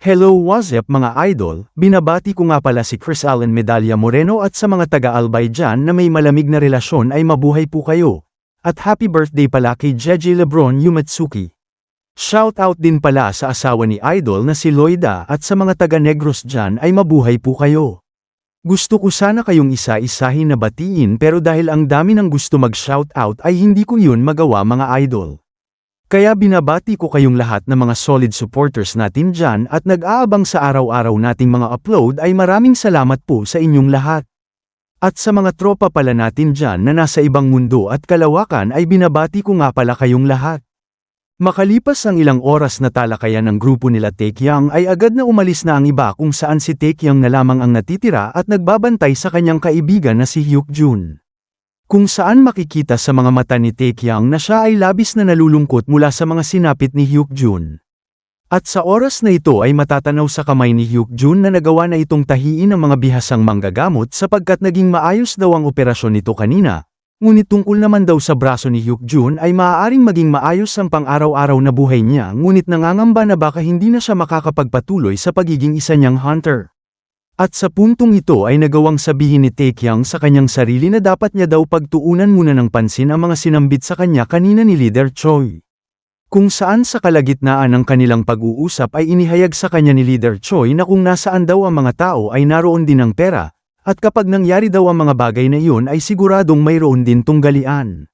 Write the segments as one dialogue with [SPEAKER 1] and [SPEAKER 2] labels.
[SPEAKER 1] Hello, what's up mga idol, binabati ko nga pala si Chris Allen Medalla Moreno at sa mga taga-Albay dyan na may malamig na relasyon ay mabuhay po kayo. At happy birthday pala kay Jeje Lebron Yumatsuki. Shoutout din pala sa asawa ni idol na si Loida at sa mga taga-Negros dyan ay mabuhay po kayo. Gusto ko sana kayong isa-isahin na batiin pero dahil ang dami ng gusto mag-shoutout ay hindi ko yun magawa mga idol. Kaya binabati ko kayong lahat ng mga solid supporters natin dyan at nag-aabang sa araw-araw nating mga upload ay maraming salamat po sa inyong lahat. At sa mga tropa pala natin dyan na nasa ibang mundo at kalawakan ay binabati ko nga pala kayong lahat. Makalipas ang ilang oras na talakayan ng grupo nila Taecyeon ay agad na umalis na ang iba kung saan si Taecyeon na lamang ang natitira at nagbabantay sa kanyang kaibigan na si Hyukjun. Kung saan makikita sa mga mata ni Taecyeon na siya ay labis na nalulungkot mula sa mga sinapit ni Hyukjun. At sa oras na ito ay matatanaw sa kamay ni Hyukjun na nagawa na itong tahiin ng mga bihasang manggagamot sapagkat naging maayos daw ang operasyon nito kanina, ngunit tungkol naman daw sa braso ni Hyukjun ay maaaring maging maayos ang pang-araw-araw na buhay niya ngunit nangangamba na baka hindi na siya makakapagpatuloy sa pagiging isa niyang hunter. At sa puntong ito ay nagawang sabihin ni Taecyeon sa kanyang sarili na dapat niya daw pagtuunan muna ng pansin ang mga sinambit sa kanya kanina ni Leader Choi. Kung saan sa kalagitnaan ng kanilang pag-uusap ay inihayag sa kanya ni Leader Choi na kung nasaan daw ang mga tao ay naroon din ang pera, at kapag nangyari daw ang mga bagay na iyon ay siguradong mayroon din tunggalian.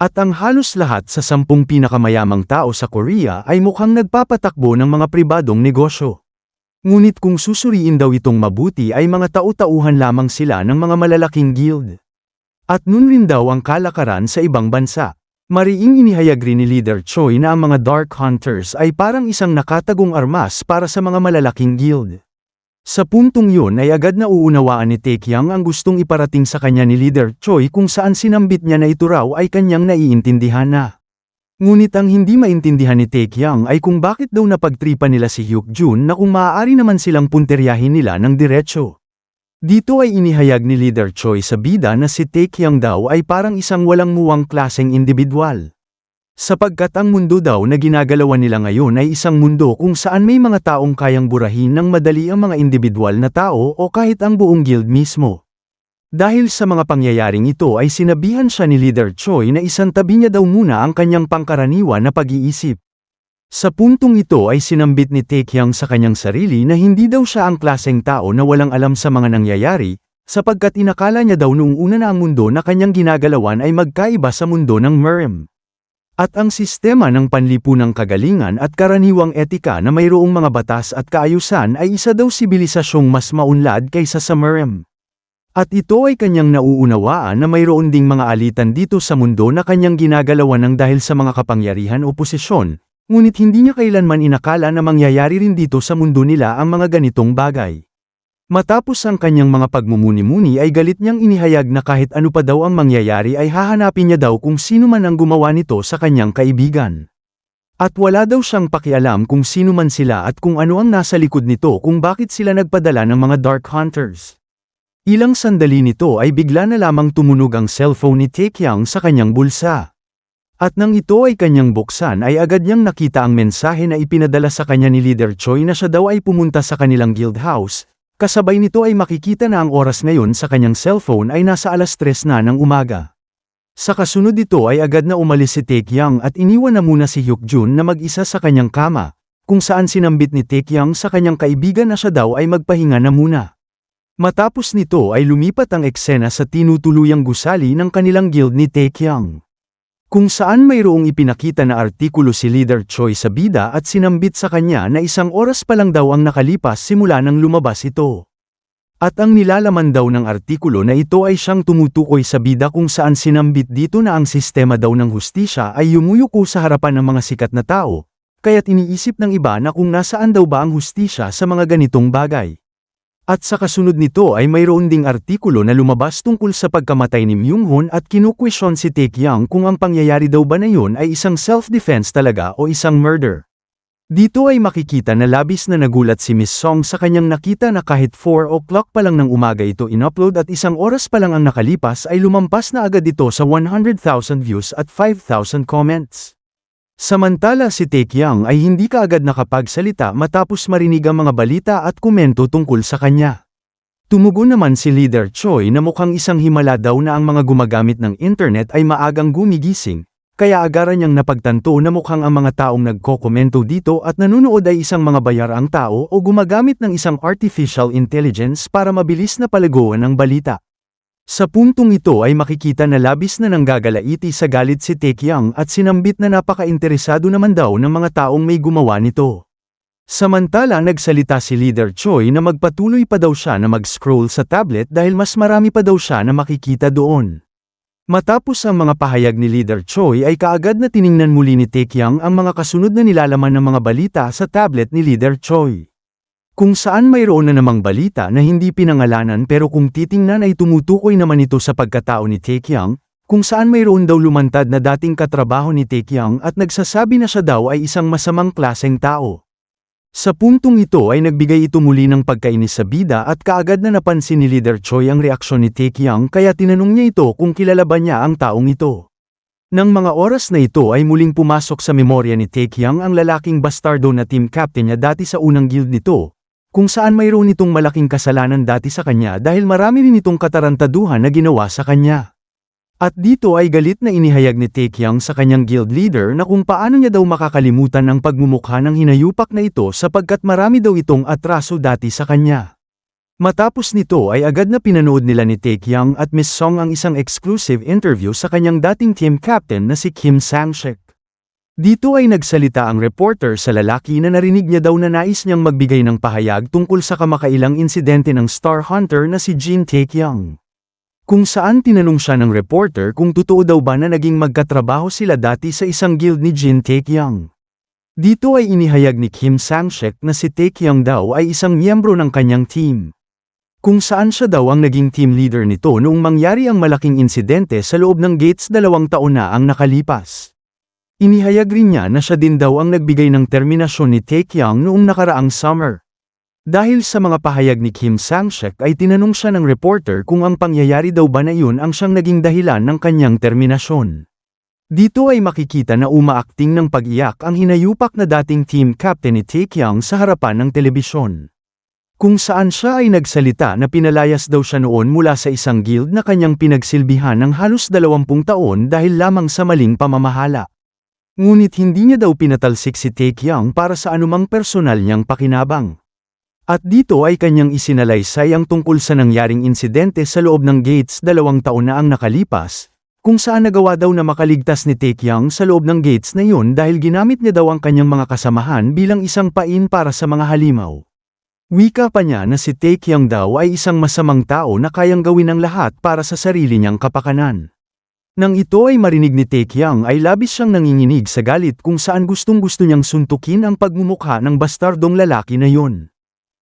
[SPEAKER 1] At ang halos lahat sa 10 pinakamayamang tao sa Korea ay mukhang nagpapatakbo ng mga pribadong negosyo. Ngunit kung susuriin daw itong mabuti ay mga tau-tauhan lamang sila ng mga malalaking guild. At nun rin daw ang kalakaran sa ibang bansa. Mariing inihayag rin ni Leader Choi na ang mga Dark Hunters ay parang isang nakatagong armas para sa mga malalaking guild. Sa puntong yun ay agad na uunawaan ni Taecyeon ang gustong iparating sa kanya ni Leader Choi kung saan sinambit niya na ito raw ay kanyang naiintindihan na. Ngunit ang hindi maintindihan ni Taecyeon ay kung bakit daw napagtripa nila si Hyukjun na kung maaari naman silang punteryahin nila ng diretsyo. Dito ay inihayag ni Leader Choi sa bida na si Taecyeon daw ay parang isang walang muwang klaseng individual. Sapagkat ang mundo daw na ginagalawan nila ngayon ay isang mundo kung saan may mga taong kayang burahin ng madali ang mga individual na tao o kahit ang buong guild mismo. Dahil sa mga pangyayaring ito ay sinabihan siya ni Leader Choi na isantabi niya daw muna ang kanyang pangkaraniwan na pag-iisip. Sa puntong ito ay sinambit ni Taecyeon sa kanyang sarili na hindi daw siya ang klaseng tao na walang alam sa mga nangyayari, sapagkat inakala niya daw noong una na ang mundo na kanyang ginagalawan ay magkaiba sa mundo ng Merem. At ang sistema ng panlipunang kagalingan at karaniwang etika na mayroong mga batas at kaayusan ay isa daw sibilisasyong mas maunlad kaysa sa Merem. At ito ay kanyang nauunawaan na mayroon ding mga alitan dito sa mundo na kanyang ginagalawan ng dahil sa mga kapangyarihan o posisyon, ngunit hindi niya kailanman inakala na mangyayari rin dito sa mundo nila ang mga ganitong bagay. Matapos ang kanyang mga pagmumuni-muni ay galit niyang inihayag na kahit ano pa daw ang mangyayari ay hahanapin niya daw kung sino man ang gumawa nito sa kanyang kaibigan. At wala daw siyang pakialam kung sino man sila at kung ano ang nasa likod nito kung bakit sila nagpadala ng mga Dark Hunters. Ilang sandali nito ay bigla na lamang tumunog ang cellphone ni Taecyeon sa kanyang bulsa. At nang ito ay kanyang buksan ay agad niyang nakita ang mensahe na ipinadala sa kanya ni Leader Choi na siya daw ay pumunta sa kanilang guild house, kasabay nito ay makikita na ang oras ngayon sa kanyang cellphone ay nasa 3:00 na ng umaga. Sa kasunod dito ay agad na umalis si Taecyeon at iniwan na muna si Hyukjun na mag-isa sa kanyang kama, kung saan sinambit ni Taecyeon sa kanyang kaibigan na siya daw ay magpahinga na muna. Matapos nito ay lumipat ang eksena sa tinutuluyang gusali ng kanilang guild ni Taecyeon. Kung saan mayroong ipinakita na artikulo si Leader Choi sa bida at sinambit sa kanya na 1 oras pa lang daw ang nakalipas simula nang lumabas ito. At ang nilalaman daw ng artikulo na ito ay siyang tumutukoy sa bida kung saan sinambit dito na ang sistema daw ng hustisya ay yumuyuko sa harapan ng mga sikat na tao, kaya't iniisip ng iba na kung nasaan daw ba ang hustisya sa mga ganitong bagay. At sa kasunod nito ay mayroon ding artikulo na lumabas tungkol sa pagkamatay ni Myunghun at kinukwestiyon si Taecyeon kung ang pangyayari daw ba na yun ay isang self-defense talaga o isang murder. Dito ay makikita na labis na nagulat si Miss Song sa kanyang nakita na kahit 4 o'clock pa lang ng umaga ito in-upload at 1 oras pa lang ang nakalipas ay lumampas na agad ito sa 100,000 views at 5,000 comments. Samantala si Taekyang ay hindi kaagad nakapagsalita matapos marinig ang mga balita at komento tungkol sa kanya. Tumugon naman si Leader Choi na mukhang isang himala daw na ang mga gumagamit ng internet ay maagang gumigising, kaya agaran niyang napagtanto na mukhang ang mga taong nagkokomento dito at nanonood ay isang mga bayaraang tao o gumagamit ng isang artificial intelligence para mabilis na palaguan ang balita. Sa puntong ito ay makikita na labis na nanggagalaiti sa galit si Taekyang at sinambit na napaka-interesado naman daw ng mga taong may gumawa nito. Samantala nagsalita si Leader Choi na magpatuloy pa daw siya na mag-scroll sa tablet dahil mas marami pa daw siya na makikita doon. Matapos ang mga pahayag ni Leader Choi ay kaagad na tiningnan muli ni Taekyang ang mga kasunod na nilalaman ng mga balita sa tablet ni Leader Choi. Kung saan mayroon na namang balita na hindi pinangalanan pero kung titingnan ay tumutukoy naman ito sa pagkatao ni Taekyang, kung saan mayroon daw lumantad na dating katrabaho ni Taekyang at nagsasabi na siya daw ay isang masamang klaseng tao. Sa puntong ito ay nagbigay ito muli ng pagkainis sa bida at kaagad na napansin ni Leader Choi ang reaksyon ni Taekyang kaya tinanong niya ito kung kilala ba niya ang taong ito. Nang mga oras na ito ay muling pumasok sa memorya ni Taekyang ang lalaking bastardo na team captain niya dati sa unang guild nito, kung saan mayroon itong malaking kasalanan dati sa kanya dahil marami rin itong katarantaduhan na ginawa sa kanya. At dito ay galit na inihayag ni Taekyang sa kanyang guild leader na kung paano niya daw makakalimutan ang pagmumukha ng hinayupak na ito sapagkat marami daw itong atraso dati sa kanya. Matapos nito ay agad na pinanood nila ni Taekyang at Miss Song ang isang exclusive interview sa kanyang dating team captain na si Kim Sang-shik. Dito ay nagsalita ang reporter sa lalaki na narinig niya daw na nais niyang magbigay ng pahayag tungkol sa kamakailang insidente ng Star Hunter na si Jin Taekyang. Kung saan tinanong siya ng reporter kung totoo daw ba na naging magkatrabaho sila dati sa isang guild ni Jin Taekyang. Dito ay inihayag ni Kim Sang-shik na si Taekyang daw ay isang miyembro ng kanyang team. Kung saan siya daw ang naging team leader nito noong mangyari ang malaking insidente sa loob ng gates 2 taon na ang nakalipas. Inihayag rin niya na siya din daw ang nagbigay ng terminasyon ni Taekyang noong nakaraang summer. Dahil sa mga pahayag ni Kim Sang-shik ay tinanong siya ng reporter kung ang pangyayari daw ba na yun ang siyang naging dahilan ng kanyang terminasyon. Dito ay makikita na umaakting ng pag-iyak ang hinayupak na dating team captain ni Taekyang sa harapan ng telebisyon. Kung saan siya ay nagsalita na pinalayas daw siya noon mula sa isang guild na kanyang pinagsilbihan ng halos 20 taon dahil lamang sa maling pamamahala. Ngunit hindi niya daw pinatalsik si Taekyang para sa anumang personal niyang pakinabang. At dito ay kanyang isinalaysay ang tungkol sa nangyaring insidente sa loob ng gates 2 taon na ang nakalipas, kung saan nagawa daw na makaligtas ni Taekyang sa loob ng gates na yun dahil ginamit niya daw ang kanyang mga kasamahan bilang isang pain para sa mga halimaw. Wika pa niya na si Taekyang daw ay isang masamang tao na kayang gawin ang lahat para sa sarili niyang kapakanan. Nang ito ay marinig ni Taekyang ay labis siyang nanginginig sa galit kung saan gustong-gusto niyang suntukin ang pagmumukha ng bastardong lalaki na yun.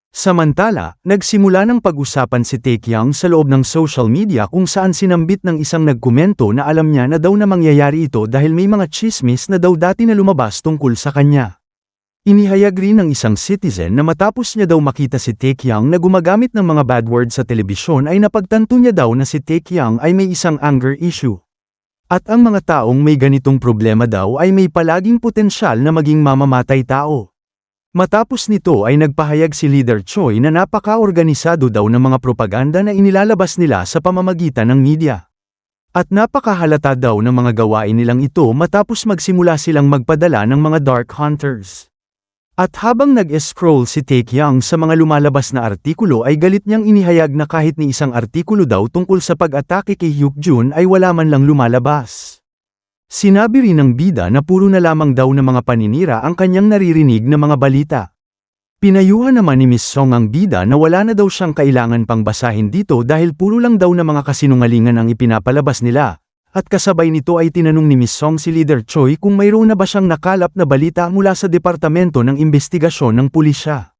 [SPEAKER 1] Samantala, nagsimula ng pag-usapan si Taekyang sa loob ng social media kung saan sinambit ng isang nagkomento na alam niya na daw na mangyayari ito dahil may mga chismis na daw dati na lumabas tungkol sa kanya. Inihayag rin ng isang citizen na matapos niya daw makita si Taekyang na gumagamit ng mga bad words sa telebisyon ay napagtanto niya daw na si Taekyang ay may isang anger issue. At ang mga taong may ganitong problema daw ay may palaging potensyal na maging mamamatay tao. Matapos nito ay nagpahayag si Leader Choi na napaka-organisado daw ng mga propaganda na inilalabas nila sa pamamagitan ng media. At napakahalata daw ng mga gawain nilang ito matapos magsimula silang magpadala ng mga Dark Hunters. At habang nag-scroll si Taekyang sa mga lumalabas na artikulo ay galit niyang inihayag na kahit ni isang artikulo daw tungkol sa pag-atake kay Hyukjun ay wala man lang lumalabas. Sinabi rin ng bida na puro na lamang daw ng mga paninira ang kanyang naririnig na mga balita. Pinayuhan naman ni Miss Song ang bida na wala na daw siyang kailangan pang basahin dito dahil puro lang daw na mga kasinungalingan ang ipinapalabas nila. At kasabay nito ay tinanong ni Miss Song si Leader Choi kung mayroon na ba siyang nakalap na balita mula sa Departamento ng Imbestigasyon ng Pulisya.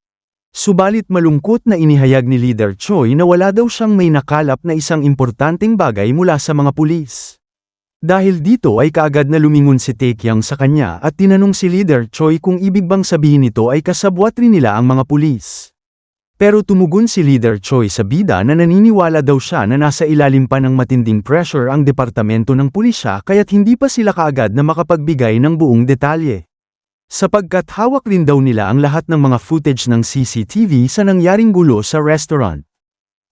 [SPEAKER 1] Subalit malungkot na inihayag ni Leader Choi na wala daw siyang may nakalap na isang importanteng bagay mula sa mga pulis. Dahil dito ay kaagad na lumingon si Taekyang sa kanya at tinanong si Leader Choi kung ibig bang sabihin nito ay kasabwat rin nila ang mga pulis. Pero tumugon si Leader Choi sa bida na naniniwala daw siya na nasa ilalim pa ng matinding pressure ang departamento ng pulisya kaya't hindi pa sila kaagad na makapagbigay ng buong detalye. Sapagkat hawak rin daw nila ang lahat ng mga footage ng CCTV sa nangyaring gulo sa restaurant.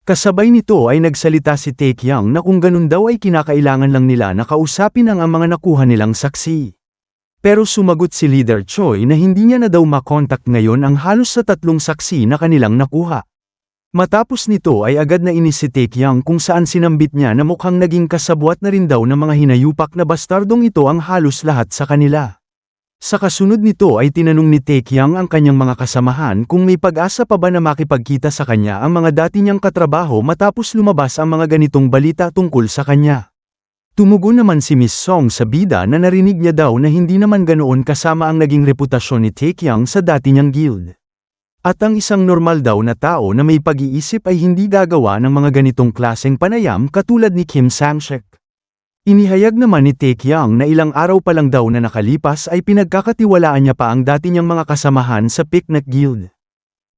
[SPEAKER 1] Kasabay nito ay nagsalita si Taekyang na kung ganun daw ay kinakailangan lang nila na kausapin ang mga nakuha nilang saksi. Pero sumagot si Leader Choi na hindi niya na daw makontak ngayon ang halos sa 3 saksi na kanilang nakuha. Matapos nito ay agad na inis si Taekyang kung saan sinambit niya na mukhang naging kasabwat na rin daw ng mga hinayupak na bastardong ito ang halos lahat sa kanila. Sa kasunod nito ay tinanong ni Taekyang ang kanyang mga kasamahan kung may pag-asa pa ba na makipagkita sa kanya ang mga dati niyang katrabaho matapos lumabas ang mga ganitong balita tungkol sa kanya. Tumugon naman si Miss Song sa bida na narinig niya daw na hindi naman ganoon kasama ang naging reputasyon ni Taekyang sa dati niyang guild. At ang isang normal daw na tao na may pag-iisip ay hindi gagawa ng mga ganitong klaseng panayam katulad ni Kim Sang-shek. Inihayag naman ni Taekyang na ilang araw pa lang daw na nakalipas ay pinagkakatiwalaan niya pa ang dati niyang mga kasamahan sa Picnic Guild.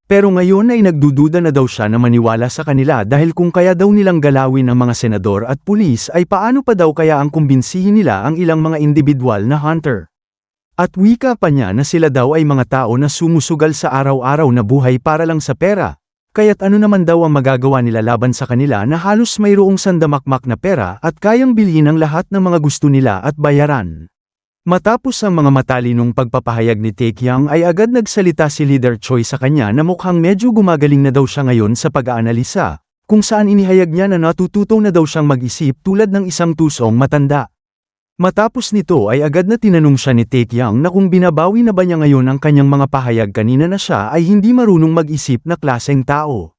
[SPEAKER 1] Pero ngayon ay nagdududa na daw siya na maniwala sa kanila dahil kung kaya daw nilang galawin ang mga senador at pulis ay paano pa daw kaya ang kumbinsihin nila ang ilang mga individual na hunter. At wika pa niya na sila daw ay mga tao na sumusugal sa araw-araw na buhay para lang sa pera, kaya't ano naman daw ang magagawa nila laban sa kanila na halos mayroong sandamakmak na pera at kayang bilhin ang lahat ng mga gusto nila at bayaran. Matapos ang mga matalinong pagpapahayag ni Taekyang ay agad nagsalita si Leader Choi sa kanya na mukhang medyo gumagaling na daw siya ngayon sa pag-aanalisa, kung saan inihayag niya na natututo na daw siyang mag-isip tulad ng isang tusong matanda. Matapos nito ay agad na tinanong siya ni Taekyang na kung binabawi na ba niya ngayon ang kanyang mga pahayag kanina na siya ay hindi marunong mag-isip na klaseng tao.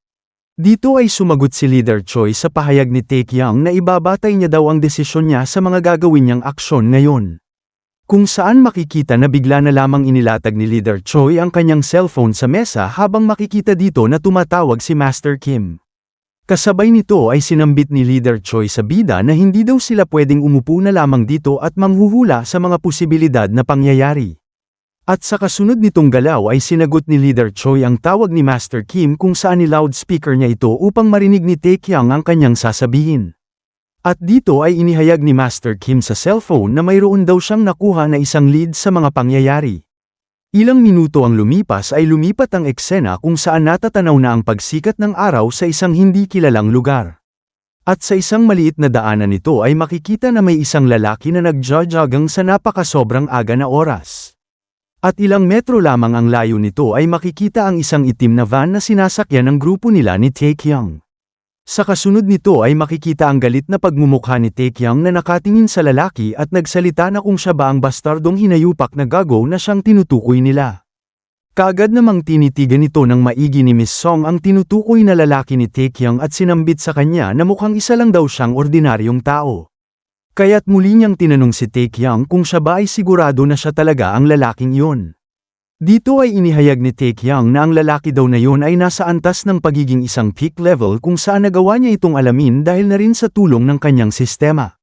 [SPEAKER 1] Dito ay sumagot si Leader Choi sa pahayag ni Taekyang na ibabatay niya daw ang desisyon niya sa mga gagawin niyang aksyon ngayon. Kung saan makikita na bigla na lamang inilatag ni Leader Choi ang kanyang cellphone sa mesa habang makikita dito na tumatawag si Master Kim. Kasabay nito ay sinambit ni Leader Choi sa bida na hindi daw sila pwedeng umupo na lamang dito at manghuhula sa mga posibilidad na pangyayari. At sa kasunod nitong galaw ay sinagot ni Leader Choi ang tawag ni Master Kim kung saan ni-loudspeaker niya ito upang marinig ni Taekyang ang kanyang sasabihin. At dito ay inihayag ni Master Kim sa cellphone na mayroon daw siyang nakuha na isang lead sa mga pangyayari. Ilang minuto ang lumipas ay lumipat ang eksena kung saan natatanaw na ang pagsikat ng araw sa isang hindi kilalang lugar. At sa isang maliit na daanan nito ay makikita na may isang lalaki na nagjojogang sa napakasobrang aga na oras. At ilang metro lamang ang layo nito ay makikita ang isang itim na van na sinasakyan ng grupo nila ni Taekyang. Sa kasunod nito ay makikita ang galit na pagmumukha ni Taekyang na nakatingin sa lalaki at nagsalita na kung siya ba ang bastardong hinayupak na gago na siyang tinutukoy nila. Kaagad namang tinitigan ito ng maigi ni Miss Song ang tinutukoy na lalaki ni Taekyang at sinambit sa kanya na mukhang isa lang daw siyang ordinaryong tao. Kaya't muli niyang tinanong si Taekyang kung siya ba ay sigurado na siya talaga ang lalaking iyon. Dito ay inihayag ni Taekyang na ang lalaki daw na yun ay nasa antas ng pagiging isang peak level kung saan nagawa niya itong alamin dahil na rin sa tulong ng kanyang sistema.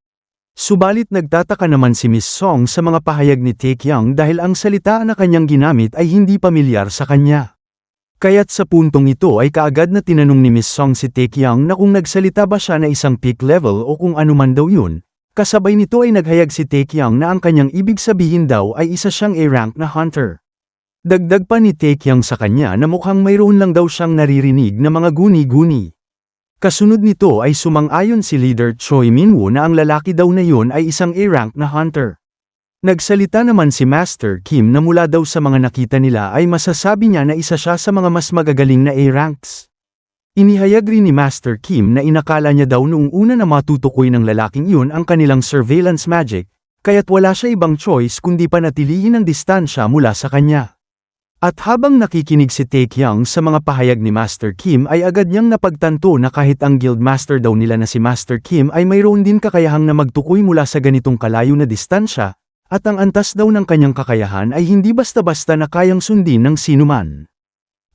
[SPEAKER 1] Subalit nagtataka naman si Miss Song sa mga pahayag ni Taekyang dahil ang salita na kanyang ginamit ay hindi pamilyar sa kanya. Kaya't sa puntong ito ay kaagad na tinanong ni Miss Song si Taekyang na kung nagsalita ba siya na isang peak level o kung ano man daw yun. Kasabay nito ay naghayag si Taekyang na ang kanyang ibig sabihin daw ay isa siyang A-rank na hunter. Dagdag pa ni Taekyang sa kanya na mukhang mayroon lang daw siyang naririnig na mga guni-guni. Kasunod nito ay sumang-ayon si Leader Choi Minwoo na ang lalaki daw na yun ay isang A-rank na hunter. Nagsalita naman si Master Kim na mula daw sa mga nakita nila ay masasabi niya na isa siya sa mga mas magagaling na A-ranks. Inihayag rin ni Master Kim na inakala niya daw noong una na matutukoy ng lalaking yun ang kanilang surveillance magic, kaya't wala siya ibang choice kundi panatilihin ang distansya mula sa kanya. At habang nakikinig si Taekyang sa mga pahayag ni Master Kim ay agad niyang napagtanto na kahit ang guild master daw nila na si Master Kim ay mayroon din kakayahang na magtukoy mula sa ganitong kalayo na distansya, at ang antas daw ng kanyang kakayahan ay hindi basta-basta na kayang sundin ng sinuman.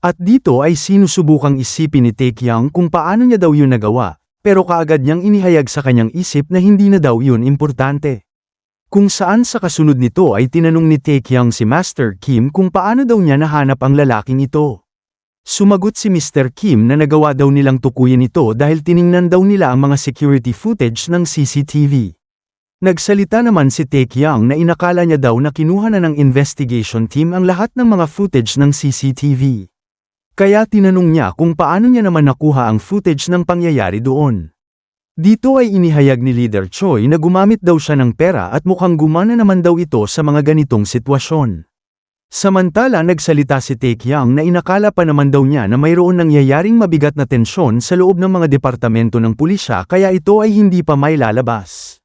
[SPEAKER 1] At dito ay sinusubukang isipin ni Taekyang kung paano niya daw yun nagawa, pero kaagad niyang inihayag sa kanyang isip na hindi na daw yun importante. Kung saan sa kasunod nito ay tinanong ni Taekyang si Master Kim kung paano daw niya nahanap ang lalaking ito. Sumagot si Mr. Kim na nagawa daw nilang tukuyin ito dahil tiningnan daw nila ang mga security footage ng CCTV. Nagsalita naman si Taekyang na inakala niya daw na kinuha na ng investigation team ang lahat ng mga footage ng CCTV. Kaya tinanong niya kung paano niya naman nakuha ang footage ng pangyayari doon. Dito ay inihayag ni Leader Choi na gumamit daw siya ng pera at mukhang gumana naman daw ito sa mga ganitong sitwasyon. Samantala nagsalita si Taekyang na inakala pa naman daw niya na mayroon nangyayaring mabigat na tensyon sa loob ng mga departamento ng pulisya kaya ito ay hindi pa mailalabas.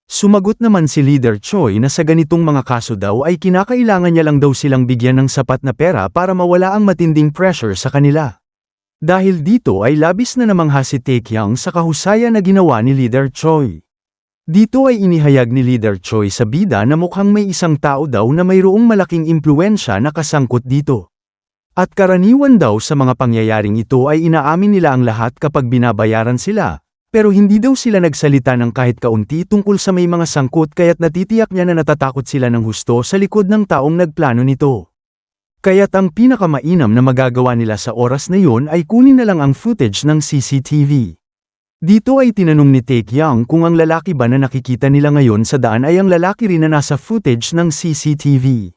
[SPEAKER 1] Sumagot naman si Leader Choi na sa ganitong mga kaso daw ay kinakailangan niya lang daw silang bigyan ng sapat na pera para mawala ang matinding pressure sa kanila. Dahil dito ay labis na namangha si Taekyang sa kahusayan na ginawa ni Leader Choi. Dito ay inihayag ni Leader Choi sa bida na mukhang may isang tao daw na mayroong malaking impluwensya na kasangkot dito. At karaniwan daw sa mga pangyayaring ito ay inaamin nila ang lahat kapag binabayaran sila. Pero hindi daw sila nagsalita ng kahit kaunti tungkol sa may mga sangkot kaya't natitiyak niya na natatakot sila ng husto sa likod ng taong nagplano nito. Kaya't ang pinakamainam na magagawa nila sa oras na yun ay kunin na lang ang footage ng CCTV. Dito ay tinanong ni Taekyang kung ang lalaki ba na nakikita nila ngayon sa daan ay ang lalaki rin na nasa footage ng CCTV.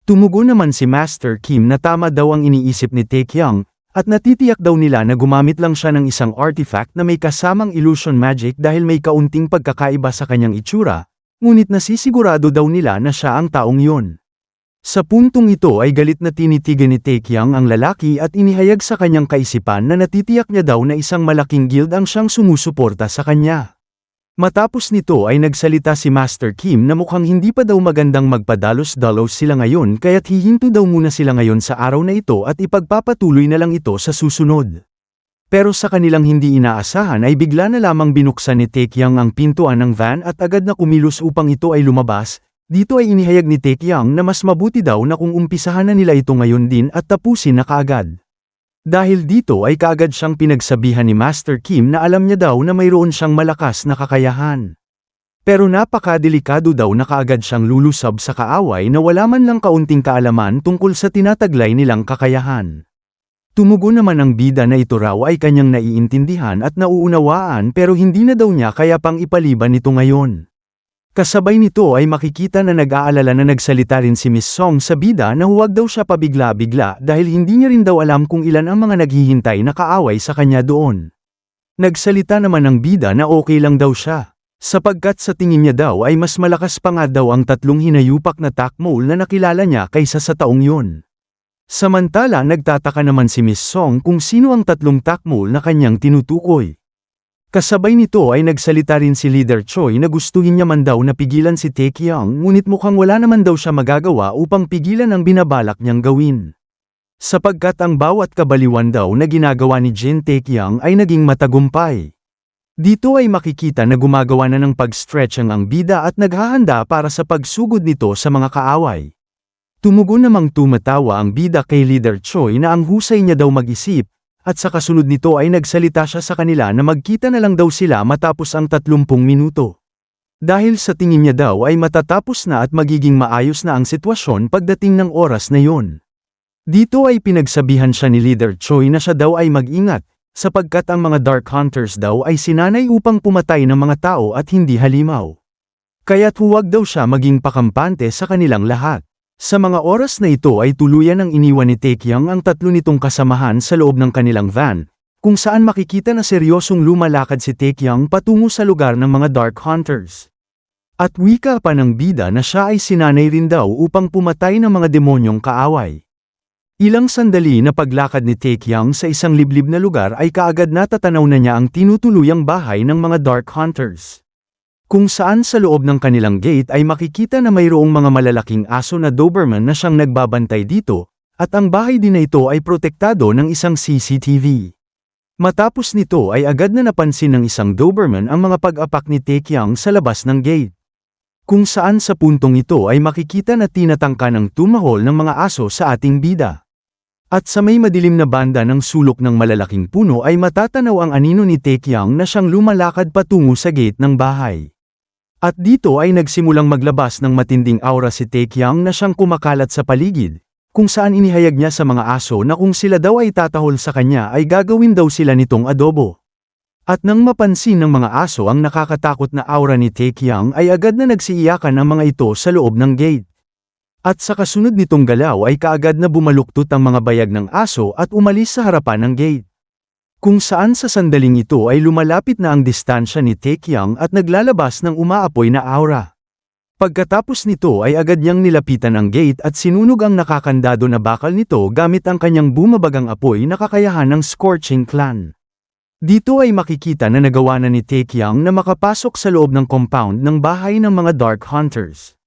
[SPEAKER 1] Tumugon naman si Master Kim na tama daw ang iniisip ni Taekyang, at natitiyak daw nila na gumamit lang siya ng isang artifact na may kasamang illusion magic dahil may kaunting pagkakaiba sa kanyang itsura, ngunit nasisigurado daw nila na siya ang taong yun. Sa puntong ito ay galit na tinitigan ni Taekyang ang lalaki at inihayag sa kanyang kaisipan na natitiyak niya daw na isang malaking guild ang siyang sumusuporta sa kanya. Matapos nito ay nagsalita si Master Kim na mukhang hindi pa daw magandang magpadalos-dalos sila ngayon kaya't hihinto daw muna sila ngayon sa araw na ito at ipagpapatuloy na lang ito sa susunod. Pero sa kanilang hindi inaasahan ay bigla na lamang binuksan ni Taekyang ang pintuan ng van at agad na kumilos upang ito ay lumabas. Dito ay inihayag ni Taekyang na mas mabuti daw na kung umpisahan na nila ito ngayon din at tapusin na kaagad. Dahil dito ay kaagad siyang pinagsabihan ni Master Kim na alam niya daw na mayroon siyang malakas na kakayahan. Pero napakadelikado daw na kaagad siyang lulusab sa kaaway na wala man lang kaunting kaalaman tungkol sa tinataglay nilang kakayahan. Tumugon naman ang bida na ito raw ay kanyang naiintindihan at nauunawaan pero hindi na daw niya kaya pang ipaliban ito ngayon. Kasabay nito ay makikita na nag-aalala na nagsalita rin si Miss Song sa bida na huwag daw siya pabigla-bigla dahil hindi niya rin daw alam kung ilan ang mga naghihintay na kaaway sa kanya doon. Nagsalita naman ang bida na okay lang daw siya, sapagkat sa tingin niya daw ay mas malakas pa nga daw ang tatlong hinayupak na takmol na nakilala niya kaysa sa taong yun. Samantala nagtataka naman si Miss Song kung sino ang tatlong takmol na kanyang tinutukoy. Kasabay nito ay nagsalita rin si Leader Choi na gustuhin niya man daw na pigilan si Taekyang ngunit mukhang wala naman daw siya magagawa upang pigilan ang binabalak niyang gawin. Sapagkat ang bawat kabaliwan daw na ginagawa ni Jin Taekyang ay naging matagumpay. Dito ay makikita na gumagawa na ng pag-stretch ang bida at naghahanda para sa pagsugod nito sa mga kaaway. Tumugon namang tumatawa ang bida kay Leader Choi na ang husay niya daw mag-isip, at sa kasunod nito ay nagsalita siya sa kanila na magkita na lang daw sila matapos ang 30 minuto. Dahil sa tingin niya daw ay matatapos na at magiging maayos na ang sitwasyon pagdating ng oras na yon. Dito ay pinagsabihan siya ni Leader Choi na siya daw ay mag-ingat, sapagkat ang mga Dark Hunters daw ay sinanay upang pumatay ng mga tao at hindi halimaw. Kaya't huwag daw siya maging pakampante sa kanilang lahat. Sa mga oras na ito ay tuluyan ng iniwan ni Taekyang ang tatlo nitong kasamahan sa loob ng kanilang van, kung saan makikita na seryosong lumalakad si Taekyang patungo sa lugar ng mga Dark Hunters. At wika pa ng bida na siya ay sinanay rin daw upang pumatay ng mga demonyong kaaway. Ilang sandali na paglakad ni Taekyang sa isang liblib na lugar ay kaagad natatanaw na niya ang tinutuluyang bahay ng mga Dark Hunters. Kung saan sa loob ng kanilang gate ay makikita na mayroong mga malalaking aso na Doberman na siyang nagbabantay dito, at ang bahay din na ito ay protektado ng isang CCTV. Matapos nito ay agad na napansin ng isang Doberman ang mga pag-apak ni Taekyang sa labas ng gate. Kung saan sa puntong ito ay makikita na tinatangka ng tumahol ng mga aso sa ating bida. At sa may madilim na banda ng sulok ng malalaking puno ay matatanaw ang anino ni Taekyang na siyang lumalakad patungo sa gate ng bahay. At dito ay nagsimulang maglabas ng matinding aura si Taekyang na siyang kumakalat sa paligid, kung saan inihayag niya sa mga aso na kung sila daw ay tatahol sa kanya ay gagawin daw sila nitong adobo. At nang mapansin ng mga aso ang nakakatakot na aura ni Taekyang ay agad na nagsiiyakan ang mga ito sa loob ng gate. At sa kasunod nitong galaw ay kaagad na bumaluktot ang mga bayag ng aso at umalis sa harapan ng gate. Kung saan sa sandaling ito ay lumalapit na ang distansya ni Taekyang at naglalabas ng umaapoy na aura. Pagkatapos nito ay agad niyang nilapitan ang gate at sinunog ang nakakandado na bakal nito gamit ang kanyang bumabagang apoy na kakayahan ng Scorching Clan. Dito ay makikita na nagawa na ni Taekyang na makapasok sa loob ng compound ng bahay ng mga Dark Hunters.